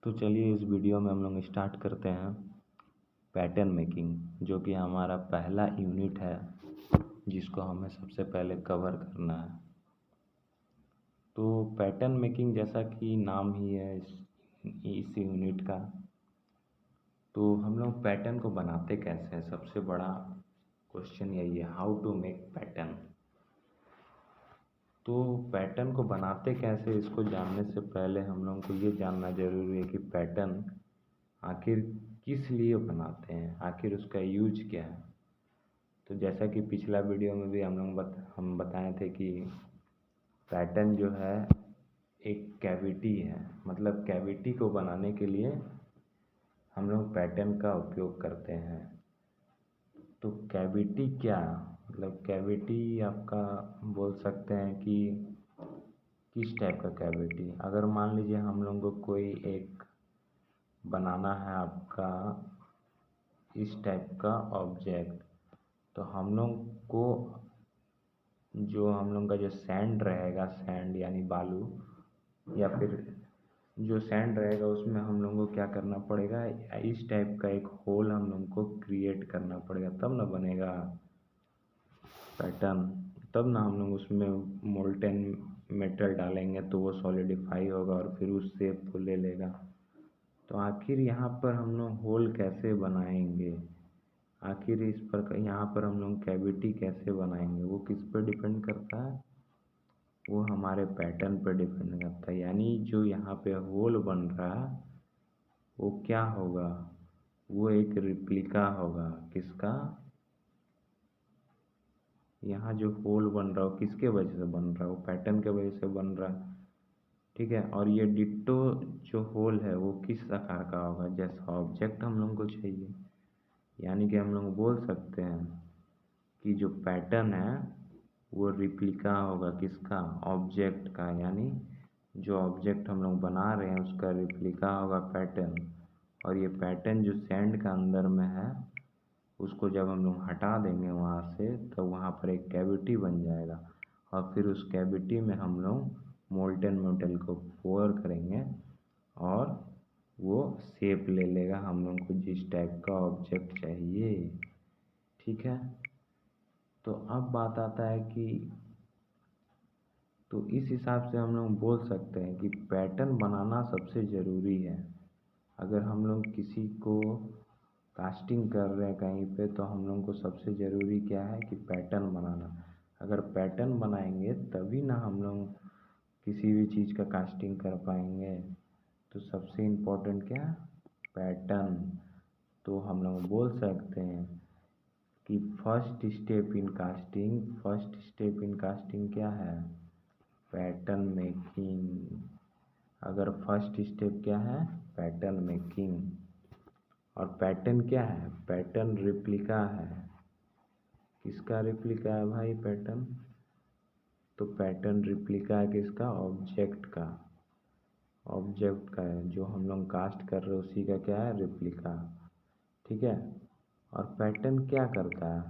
तो चलिए इस वीडियो में हम लोग स्टार्ट करते हैं पैटर्न मेकिंग, जो कि हमारा पहला यूनिट है जिसको हमें सबसे पहले कवर करना है। तो पैटर्न मेकिंग जैसा कि नाम ही है इस यूनिट का, तो हम लोग पैटर्न को बनाते कैसे हैं, सबसे बड़ा क्वेश्चन यही है, हाउ टू मेक पैटर्न। तो पैटर्न को बनाते कैसे, इसको जानने से पहले हम लोगों को ये जानना ज़रूरी है कि पैटर्न आखिर किस लिए बनाते हैं, आखिर उसका यूज क्या है। तो जैसा कि पिछला वीडियो में भी हम बताए थे कि पैटर्न जो है एक कैविटी है, मतलब कैविटी को बनाने के लिए हम लोग पैटर्न का उपयोग करते हैं। तो कैविटी क्या, मतलब कैविटी आपका बोल सकते हैं कि किस टाइप का कैविटी। अगर मान लीजिए हम लोगों को कोई एक बनाना है आपका इस टाइप का ऑब्जेक्ट, तो हम लोग को जो हम लोग का जो सैंड रहेगा, सैंड यानी बालू, या फिर जो सैंड रहेगा उसमें हम लोगों को क्या करना पड़ेगा, इस टाइप का एक होल हम लोग को क्रिएट करना पड़ेगा, तब ना बनेगा पैटर्न। तब ना हम लोग उसमें मोल्टेन मेटल डालेंगे तो वो सॉलिडिफाई होगा और फिर उस शेप को ले लेगा। तो आखिर यहाँ पर हम लोग होल कैसे बनाएंगे, आखिर इस पर यहाँ पर हम लोग कैविटी कैसे बनाएंगे, वो किस पर डिपेंड करता है, वो हमारे पैटर्न पर डिपेंड करता है। यानी जो यहाँ पे होल बन रहा है वो क्या होगा, वो एक रिप्लिका होगा। किसका, यहाँ जो होल बन रहा हो किसके वजह से बन रहा है, वो पैटर्न के वजह से बन रहा है, ठीक है। और ये डिट्टो जो होल है वो किस आकार का होगा, जैसा ऑब्जेक्ट हम लोग को चाहिए। यानी कि हम लोग बोल सकते हैं कि जो पैटर्न है वो रिप्लिका होगा किसका, ऑब्जेक्ट का। यानी जो ऑब्जेक्ट हम लोग बना रहे हैं उसका रिप्लिका होगा पैटर्न। और ये पैटर्न जो सैंड का अंदर में है उसको जब हम लोग हटा देंगे वहाँ से, तो वहाँ पर एक कैविटी बन जाएगा और फिर उस कैविटी में हम लोग मोल्टेन मेटल को पोर करेंगे और वो शेप ले लेगा हम लोग को जिस टाइप का ऑब्जेक्ट चाहिए, ठीक है। तो अब बात आता है कि तो इस हिसाब से हम लोग बोल सकते हैं कि पैटर्न बनाना सबसे ज़रूरी है। अगर हम लोग किसी को कास्टिंग कर रहे हैं कहीं पे, तो हम लोग को सबसे ज़रूरी क्या है कि पैटर्न बनाना। अगर पैटर्न बनाएंगे तभी ना हम लोग किसी भी चीज़ का कास्टिंग कर पाएंगे। तो सबसे इम्पोर्टेंट क्या, पैटर्न। तो हम लोग बोल सकते हैं कि फर्स्ट स्टेप इन कास्टिंग क्या है, पैटर्न मेकिंग। अगर फर्स्ट स्टेप क्या है, पैटर्न मेकिंग। और पैटर्न क्या है, पैटर्न रिप्लिका है। किसका रिप्लिका है भाई पैटर्न, तो पैटर्न रिप्लिका है किसका, ऑब्जेक्ट का है। जो हम लोग कास्ट कर रहे हैं उसी का क्या है, रिप्लिका, ठीक है। और पैटर्न क्या करता है,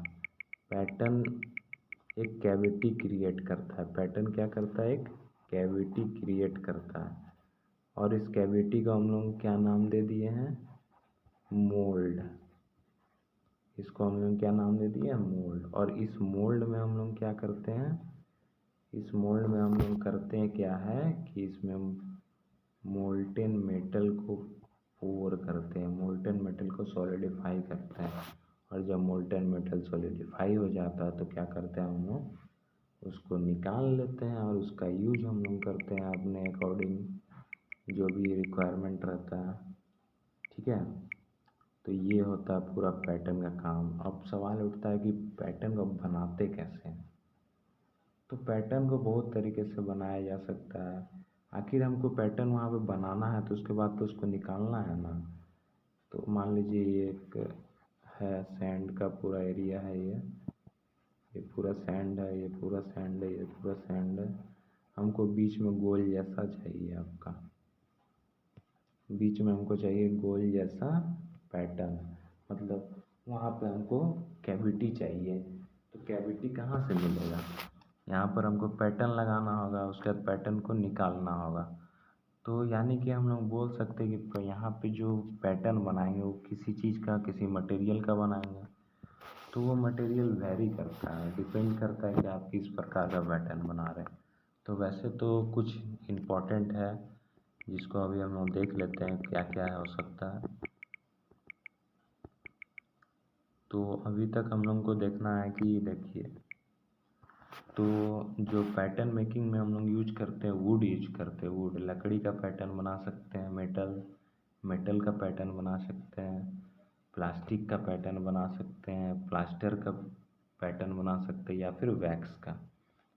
पैटर्न एक कैविटी क्रिएट करता है। पैटर्न क्या करता है, एक कैविटी क्रिएट करता है। और इस कैविटी को हम लोग क्या नाम दे दिए हैं, मोल्ड। इसको हम लोग क्या नाम दे दिए, मोल्ड। और इस मोल्ड में हम लोग क्या करते हैं, इस मोल्ड में हम लोग करते हैं क्या है कि इसमें मोल्टेन मेटल को पोर करते हैं, मोल्टेन मेटल को सॉलिडिफाई करते हैं। और जब मोल्टेन मेटल सॉलिडिफाई हो जाता है तो क्या करते हैं हम लोग, उसको निकाल लेते हैं और उसका यूज हम लोग करते हैं अपने अकॉर्डिंग, जो भी रिक्वायरमेंट रहता है, ठीक है। तो ये होता है पूरा पैटर्न का काम। अब सवाल उठता है कि पैटर्न को बनाते कैसे हैं। तो पैटर्न को बहुत तरीके से बनाया जा सकता है। आखिर हमको पैटर्न वहाँ पे बनाना है तो उसके बाद तो उसको निकालना है ना। तो मान लीजिए ये एक है सैंड का पूरा एरिया है, ये पूरा सैंड है, ये पूरा सैंड है, ये पूरा सैंड है। हमको बीच में गोल जैसा चाहिए, आपका बीच में हमको चाहिए गोल जैसा पैटर्न, मतलब वहाँ पे हमको कैविटी चाहिए। तो कैविटी कहाँ से मिलेगा, यहाँ पर हमको पैटर्न लगाना होगा, उसके बाद पैटर्न को निकालना होगा। तो यानी कि हम लोग बोल सकते हैं कि यहाँ पे जो पैटर्न बनाएंगे वो किसी चीज़ का, किसी मटेरियल का बनाएंगे, तो वो मटेरियल वैरी करता है, डिपेंड करता है कि आप किस प्रकार का पैटर्न बना रहे हैं। तो वैसे तो कुछ इम्पोर्टेंट है जिसको अभी हम लोग देख लेते हैं क्या क्या हो सकता है। तो अभी तक हम लोग को देखना है कि देखिए, तो जो पैटर्न मेकिंग में हम लोग यूज करते हैं, वुड यूज करते हैं। वुड लकड़ी का पैटर्न बना सकते हैं, मेटल का पैटर्न बना सकते हैं, प्लास्टिक का पैटर्न बना सकते हैं, प्लास्टर का पैटर्न बना सकते हैं, या फिर वैक्स का,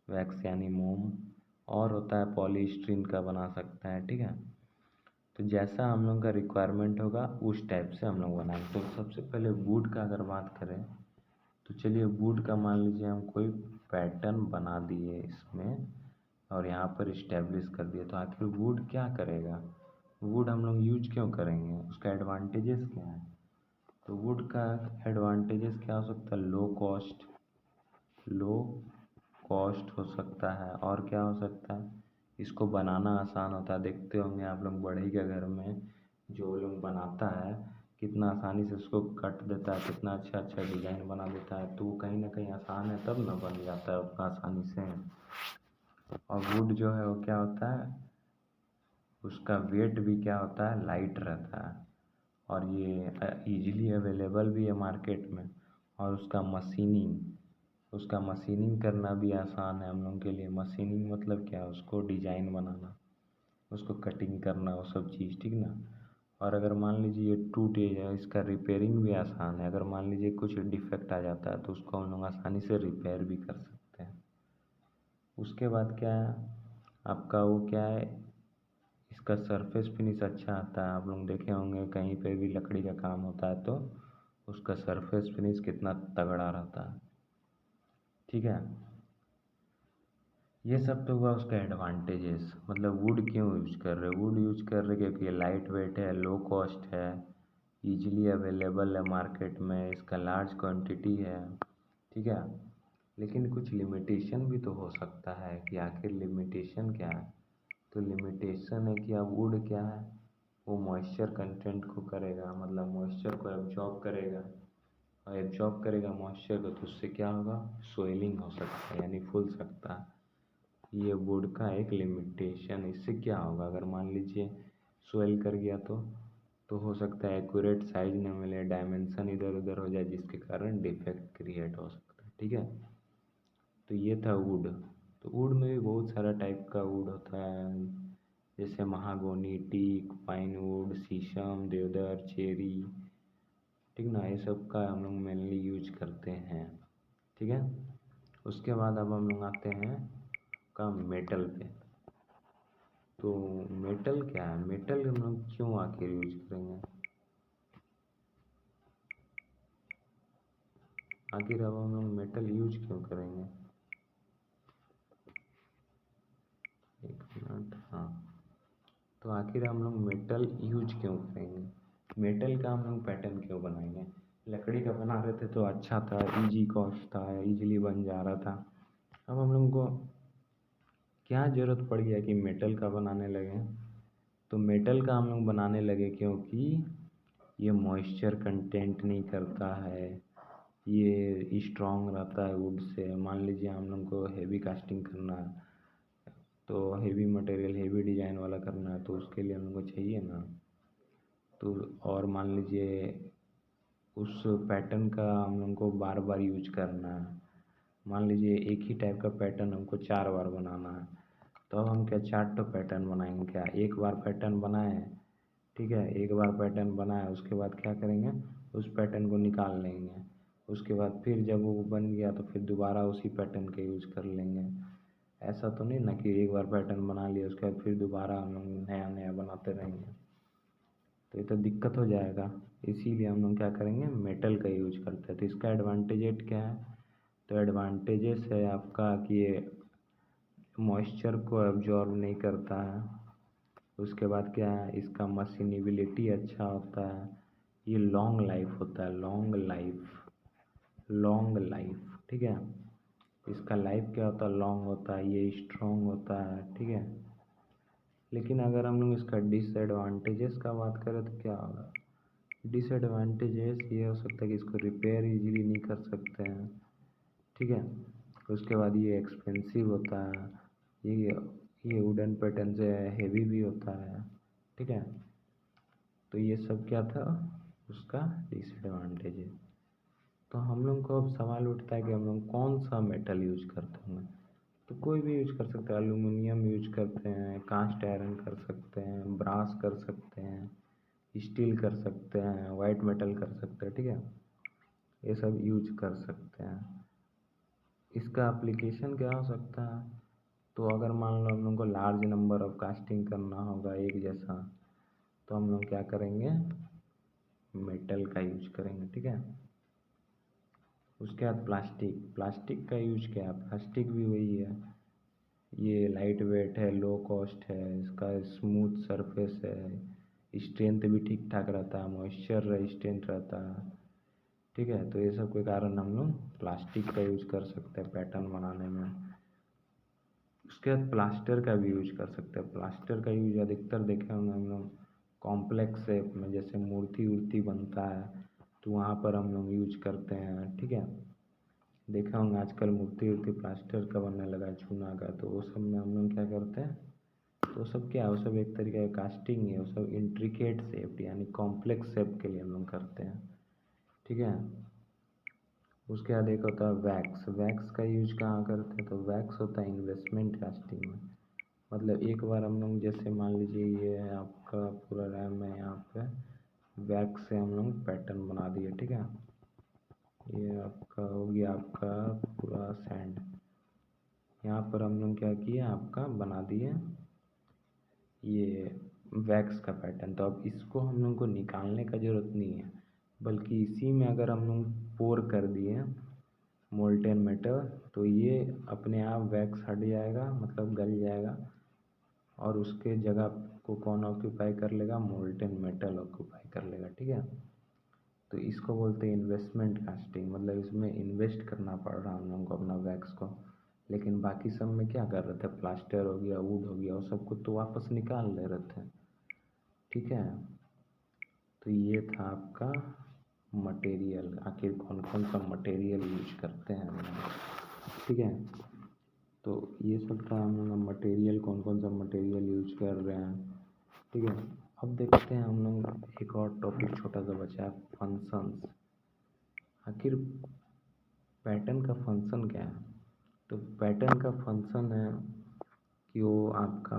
वैक्स यानी मोम, और होता है पॉलीस्टीरीन का बना सकते हैं। ठीक है, तो जैसा हम लोग का रिक्वायरमेंट होगा उस टाइप से हम लोग बनाएंगे। तो सबसे पहले वुड का अगर बात करें, तो चलिए वुड का मान लीजिए हम कोई पैटर्न बना दिए इसमें और यहाँ पर इस्टेब्लिश कर दिए, तो आखिर वुड क्या करेगा, वुड हम लोग यूज क्यों करेंगे, उसका एडवांटेजेस क्या है। तो वुड का एडवांटेजेस क्या हो सकता है, लो कॉस्ट हो सकता है, और क्या हो सकता है, इसको बनाना आसान होता है। देखते होंगे आप लोग बढ़ई के घर में जो लोग बनाता है कितना आसानी से उसको कट देता है, कितना अच्छा अच्छा डिज़ाइन बना देता है। तो वो कहीं ना कहीं आसान है तब ना बन जाता है उतना आसानी से। और वुड जो है वो क्या होता है, उसका वेट भी क्या होता है, लाइट रहता है, और ये इजीली अवेलेबल भी है मार्केट में। और उसका मशीनिंग करना भी आसान है हम लोग के लिए। मशीनिंग मतलब क्या है, उसको डिज़ाइन बनाना, उसको कटिंग करना, वो सब चीज़, ठीक ना। और अगर मान लीजिए ये टूटे या इसका रिपेयरिंग भी आसान है। अगर मान लीजिए कुछ डिफेक्ट आ जाता है तो उसको हम लोग आसानी से रिपेयर भी कर सकते हैं। उसके बाद क्या है आपका, वो क्या है, इसका सरफेस फिनिश अच्छा आता है। आप लोग देखे होंगे कहीं पे भी लकड़ी का काम होता है तो उसका सरफेस फिनिश कितना तगड़ा रहता है। ठीक है, ये सब तो हुआ उसका एडवांटेजेस। मतलब वुड क्यों यूज कर रहे, वुड यूज कर रहे क्योंकि ये लाइट वेट है, लो कॉस्ट है, इजीली अवेलेबल है मार्केट में, इसका लार्ज क्वांटिटी है। ठीक है, लेकिन कुछ लिमिटेशन भी तो हो सकता है कि आखिर लिमिटेशन क्या है। तो लिमिटेशन है कि अब वुड क्या है, वो मॉइस्चर कंटेंट को करेगा, मतलब मॉइस्चर को एब्जॉर्ब करेगा, और एब्जॉर्ब करेगा मॉइस्चर को, तो उससे क्या होगा, सोइलिंग हो सकता है, यानी फूल सकता है। ये वुड का एक लिमिटेशन। इससे क्या होगा, अगर मान लीजिए स्वेल कर गया तो हो सकता है एक्यूरेट साइज न मिले, डायमेंशन इधर उधर हो जाए, जिसके कारण डिफेक्ट क्रिएट हो सकता है। ठीक है, तो ये था वुड। तो वुड में भी बहुत सारा टाइप का वुड होता है, जैसे महागोनी, टीक, पाइन वुड, शीशम, देवदार, चेरी, ठीक ना, ये सब का हम लोग मेनली यूज करते हैं। ठीक है, उसके बाद अब हम लोग आते हैं का मेटल पे। तो मेटल क्या है, मेटल हम लोग क्यों आखिर यूज करेंगे, आखिर अब हम लोग मेटल यूज क्यों करेंगे, एक मिनट, हाँ। तो आखिर हम लोग मेटल यूज क्यों करेंगे, मेटल का हम लोग पैटर्न क्यों बनाएंगे। लकड़ी का बना रहे थे तो अच्छा था, इजी कॉस्ट था, इजीली बन जा रहा था। अब हम लोग को क्या ज़रूरत पड़ गया कि मेटल का बनाने लगे। तो मेटल का हम लोग बनाने लगे क्योंकि ये मॉइस्चर कंटेंट नहीं करता है, ये स्ट्रॉन्ग रहता है वुड से। मान लीजिए हम लोग को हेवी कास्टिंग करना है, तो हेवी मटेरियल, हेवी डिज़ाइन वाला करना है, तो उसके लिए हम लोग को चाहिए ना। तो और मान लीजिए उस पैटर्न का हम लोग को बार बार यूज करना है। मान लीजिए एक ही टाइप का पैटर्न हमको 4 बार बनाना है, तो अब हम क्या 4 पैटर्न बनाएंगे, क्या एक बार पैटर्न बनाए, ठीक है, एक बार पैटर्न बनाए, उसके बाद क्या करेंगे, उस पैटर्न को निकाल लेंगे। उसके बाद फिर जब वो बन गया तो फिर दोबारा उसी पैटर्न का यूज कर लेंगे। ऐसा तो नहीं ना कि एक बार पैटर्न बना लिया उसके बाद फिर दोबारा हम लोग नया नया बनाते रहेंगे, तो ये तो दिक्कत हो जाएगा। इसीलिए हम लोग क्या करेंगे, मेटल का यूज करते हैं। तो इसका एडवांटेजेस क्या है, तो एडवांटेजेस है आपका कि ये मॉइस्चर को एब्जॉर्ब नहीं करता है। उसके बाद क्या है, इसका मशीनेबिलिटी अच्छा होता है, ये लॉन्ग लाइफ होता है, लॉन्ग लाइफ, ठीक है। इसका लाइफ क्या होता है, लॉन्ग होता है, ये स्ट्रॉन्ग होता है, ठीक है। लेकिन अगर हम लोग इसका डिसएडवांटेजेस का बात करें तो क्या होगा। डिसएडवांटेजेस ये हो सकता है कि इसको रिपेयर इजीली नहीं कर सकते हैं, ठीक है। उसके बाद ये एक्सपेंसिव होता है, ये वुडन पैटर्न से हेवी भी होता है, ठीक है। तो ये सब क्या था उसका डिसएडवांटेज है। तो हम लोग को अब सवाल उठता है कि हम लोग कौन सा मेटल यूज करते होंगे। तो कोई भी यूज कर सकते हैं, एल्यूमिनियम यूज करते हैं, कास्ट आयरन कर सकते हैं, ब्रास कर सकते हैं, स्टील कर सकते हैं, वाइट मेटल कर सकते हैं, ठीक है। ये सब यूज कर सकते हैं। इसका एप्लीकेशन क्या हो सकता है। तो अगर मान लो हम लोग को लार्ज नंबर ऑफ कास्टिंग करना होगा एक जैसा, तो हम लोग क्या करेंगे, मेटल का यूज करेंगे, ठीक है। उसके बाद प्लास्टिक का यूज क्या है, प्लास्टिक भी वही है, ये लाइट वेट है, लो कॉस्ट है, इसका स्मूथ सरफेस है, स्ट्रेंथ भी ठीक ठाक रहता है, मॉइस्चर रेजिस्टेंट रहता है, ठीक है। तो ये सब के कारण हम लोग प्लास्टिक का यूज कर सकते हैं पैटर्न बनाने में। उसके बाद प्लास्टर का भी यूज कर सकते हैं। प्लास्टर का यूज अधिकतर देखे होंगे हम लोग कॉम्प्लेक्स शेप में, जैसे मूर्ति वूर्ति बनता है तो वहाँ पर हम लोग यूज करते हैं, ठीक है। देखा होंगे आजकल मूर्ति वूर्ति प्लास्टर का बनने लगा है, चूना का, तो वो सब में हम लोग क्या करते हैं, तो वो सब क्या है, वो सब एक तरीके का कास्टिंग है, वो सब इंट्रिकेट शेप यानी कॉम्प्लेक्स शेप के लिए हम लोग करते हैं, ठीक है। उसके बाद एक होता है वैक्स। वैक्स का यूज कहाँ करते हैं, तो वैक्स होता है इन्वेस्टमेंट कास्टिंग में। मतलब एक बार हम लोग जैसे मान लीजिए ये है आपका पूरा रैम है, यहाँ पे वैक्स से हम लोग पैटर्न बना दिए, ठीक है। ये आपका हो गया आपका पूरा सैंड, यहाँ पर हम लोग क्या किए, आपका बना दिए ये वैक्स का पैटर्न। तो अब इसको हम लोग को निकालने का ज़रूरत नहीं है, बल्कि इसी में अगर हम लोग पोर कर दिए मोल्टेन मेटल, तो ये अपने आप वैक्स हट जाएगा, मतलब गल जाएगा, और उसके जगह को कौन ऑक्यूपाई कर लेगा, मोल्टेन मेटल ऑक्यूपाई कर लेगा, ठीक है। तो इसको बोलते हैं इन्वेस्टमेंट कास्टिंग, मतलब इसमें इन्वेस्ट करना पड़ रहा हम लोगों को अपना वैक्स को। लेकिन बाकी सब में क्या कर रहे थे, प्लास्टर हो गया, वुड हो गया, वो सब को तो वापस निकाल ले रहे थे, ठीक है। तो ये था आपका मटेरियल, आखिर कौन कौन सा मटेरियल यूज करते हैं हम लोग, ठीक है। तो ये सब था हम लोग मटेरियल, कौन कौन सा मटेरियल यूज कर रहे हैं, ठीक है। अब देखते हैं हम लोग एक और टॉपिक छोटा सा बचा है, फंक्शंस। आखिर पैटर्न का फंक्शन क्या है। तो पैटर्न का फंक्शन है कि वो आपका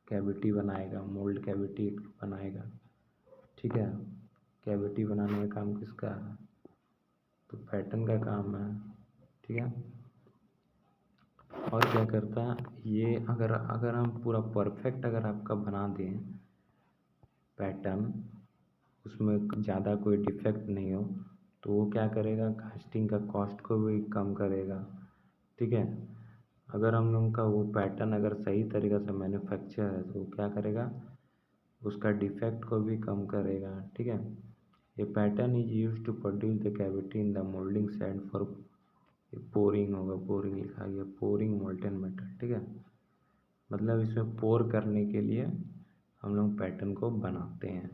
कैविटी बनाएगा, मोल्ड कैविटी बनाएगा, ठीक है। कैविटी बनाने का काम किसका है, तो पैटर्न का काम है, ठीक है। और क्या करता है ये, अगर अगर हम पूरा परफेक्ट अगर आपका बना दें पैटर्न, उसमें ज़्यादा कोई डिफेक्ट नहीं हो, तो वो क्या करेगा, कास्टिंग का कॉस्ट को भी कम करेगा, ठीक है। अगर हम लोग का वो पैटर्न अगर सही तरीक़े से मैन्युफैक्चर है तो वो क्या करेगा, उसका डिफेक्ट को भी कम करेगा, ठीक है। ये pattern is use to produce the cavity in the moulding side for pouring, होगा पोरिंग लिखा गया, पोरिंग मोल्टेन मेटल, ठीक है। मतलब इसमें पोर करने के लिए हम लोग पैटर्न को बनाते हैं।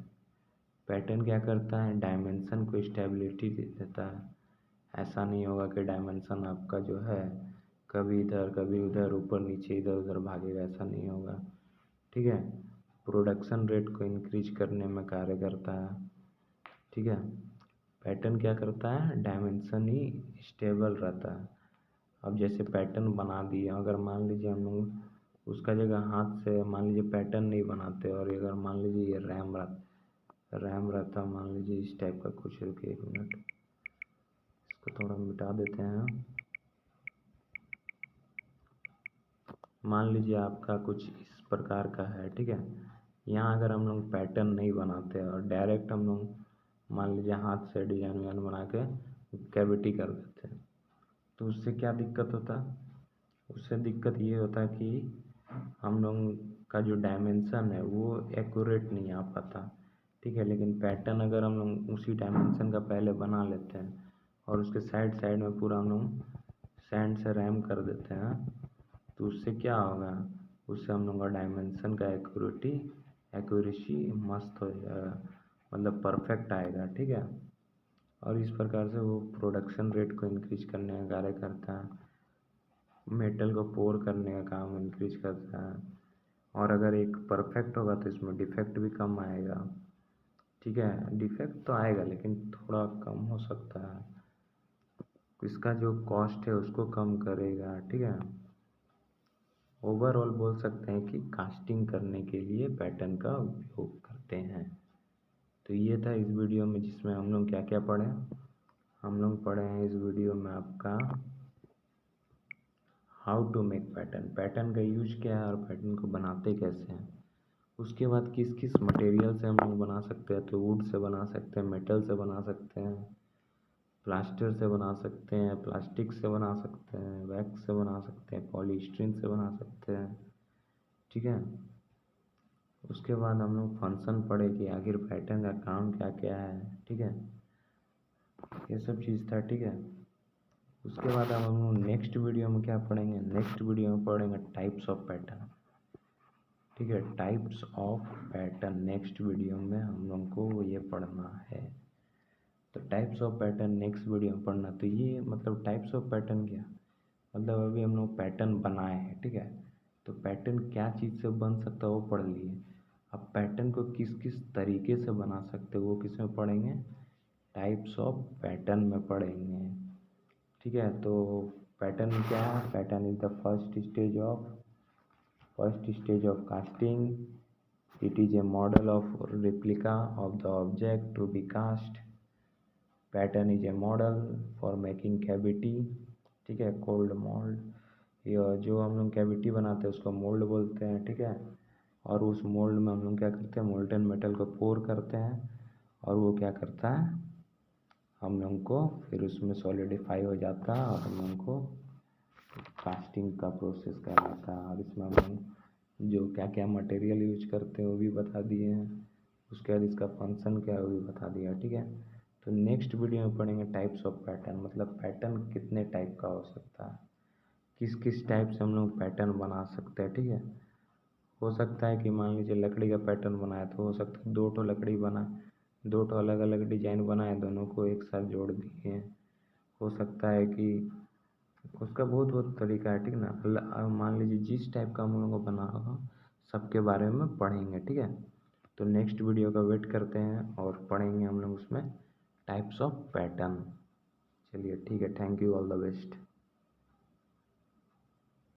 पैटर्न क्या करता है, डायमेंशन को स्टेबिलिटी देता है। ऐसा नहीं होगा कि डायमेंशन आपका जो है कभी इधर कभी उधर, ऊपर नीचे इधर उधर भागेगा, ऐसा नहीं होगा, ठीक है। प्रोडक्शन रेट को इंक्रीज करने में कार्य करता है, ठीक है। पैटर्न क्या करता है, डायमेंशन ही स्टेबल रहता है। अब जैसे पैटर्न बना दिए, अगर मान लीजिए हम लोग उसका जगह हाथ से मान लीजिए पैटर्न नहीं बनाते, और अगर मान लीजिए ये रैम रहता मान लीजिए इस टाइप का कुछ, रुकिए एक मिनट, इसको थोड़ा मिटा देते हैं। मान लीजिए आपका कुछ इस प्रकार का है, ठीक है। यहाँ अगर हम लोग पैटर्न नहीं बनाते और डायरेक्ट हम लोग मान लीजिए हाथ से डिजाइन विजाइन बना के कैविटी कर देते हैं, तो उससे क्या दिक्कत होता, उससे दिक्कत ये होता कि हम लोग का जो डायमेंशन है वो एक्यूरेट नहीं आ पाता, ठीक है। लेकिन पैटर्न अगर हम लोग उसी डायमेंशन का पहले बना लेते हैं और उसके साइड साइड में पूरा हम लोग सैंड से रैम कर देते हैं, तो उससे क्या होगा, उससे हम लोग का डायमेंशन का एक्यूरेसी मस्त हो जाएगा, मतलब परफेक्ट आएगा, ठीक है। और इस प्रकार से वो प्रोडक्शन रेट को इंक्रीज करने का कार्य करता है, मेटल को पोर करने का काम इंक्रीज करता है। और अगर एक परफेक्ट होगा तो इसमें डिफेक्ट भी कम आएगा, ठीक है। डिफेक्ट तो आएगा लेकिन थोड़ा कम हो सकता है, इसका जो कॉस्ट है उसको कम करेगा, ठीक है। ओवरऑल बोल सकते हैं कि कास्टिंग करने के लिए पैटर्न का उपयोग करते हैं। तो ये था इस वीडियो में, जिसमें हम लोग क्या क्या पढ़े। हम लोग पढ़े हैं इस वीडियो में आपका how to make pattern, pattern का यूज क्या है और पैटर्न को बनाते कैसे हैं। उसके बाद किस किस मटेरियल से हम लोग बना सकते हैं, तो वुड से बना सकते हैं, मेटल से बना सकते हैं, प्लास्टर से बना सकते हैं, प्लास्टिक से बना सकते हैं, वैक्स से बना सकते हैं, पॉलीस्टीरीन से बना सकते हैं, ठीक है। उसके बाद हम लोग फंक्शन पढ़े कि आखिर पैटर्न का काम क्या क्या है, ठीक है। ये सब चीज़ था, ठीक है। उसके बाद अब हम लोग नेक्स्ट वीडियो में क्या पढ़ेंगे, नेक्स्ट वीडियो में पढ़ेंगे टाइप्स ऑफ पैटर्न, ठीक है। Types of pattern next video में हम लोग को ये पढ़ना है। तो types of pattern next video में पढ़ना। तो ये मतलब टाइप्स ऑफ पैटर्न क्या, मतलब अभी हम लोग पैटर्न बनाए हैं, ठीक है। तो पैटर्न क्या चीज़ से बन सकता है वो पढ़ लिए। अब पैटर्न को किस किस तरीके से बना सकते हो वो किस में पढ़ेंगे, टाइप्स ऑफ पैटर्न में पढ़ेंगे, ठीक है। तो पैटर्न क्या है, pattern is the first stage of casting, it is a model of replica of the object to be cast, pattern is a model for making cavity, ठीक है, कोल्ड मोल्ड। ये जो हम लोग कैविटी बनाते हैं उसको मोल्ड बोलते हैं, ठीक है। और उस मोल्ड में हम लोग क्या करते हैं, मोल्टन मेटल को पोर करते हैं और वो क्या करता है, हम लोग को फिर उसमें सॉलिडिफाई हो जाता है और हम लोग को कास्टिंग का प्रोसेस कराता है। और इसमें हम लोग जो क्या क्या मटेरियल यूज करते हैं वो भी बता दिए हैं। उसके बाद इसका फंक्शन क्या है वो भी बता दिया, ठीक है। तो नेक्स्ट वीडियो में पढ़ेंगे टाइप्स ऑफ पैटर्न, मतलब पैटर्न कितने टाइप का हो सकता है, किस किस टाइप से हम लोग पैटर्न बना सकते हैं, ठीक है। हो सकता है कि मान लीजिए लकड़ी का पैटर्न बनाया तो हो सकता है दो ठो लकड़ी बना, दो ठो अलग अलग डिजाइन बनाए, दोनों को एक साथ जोड़ दिए। हो सकता है कि उसका बहुत बहुत तरीका है, ठीक ना। मान लीजिए जिस टाइप का हम लोगों को बना होगा सबके बारे में पढ़ेंगे, ठीक है। तो नेक्स्ट वीडियो का वेट करते हैं और पढ़ेंगे हम लोग उसमें टाइप्स ऑफ पैटर्न। चलिए ठीक है, thank you, all the best.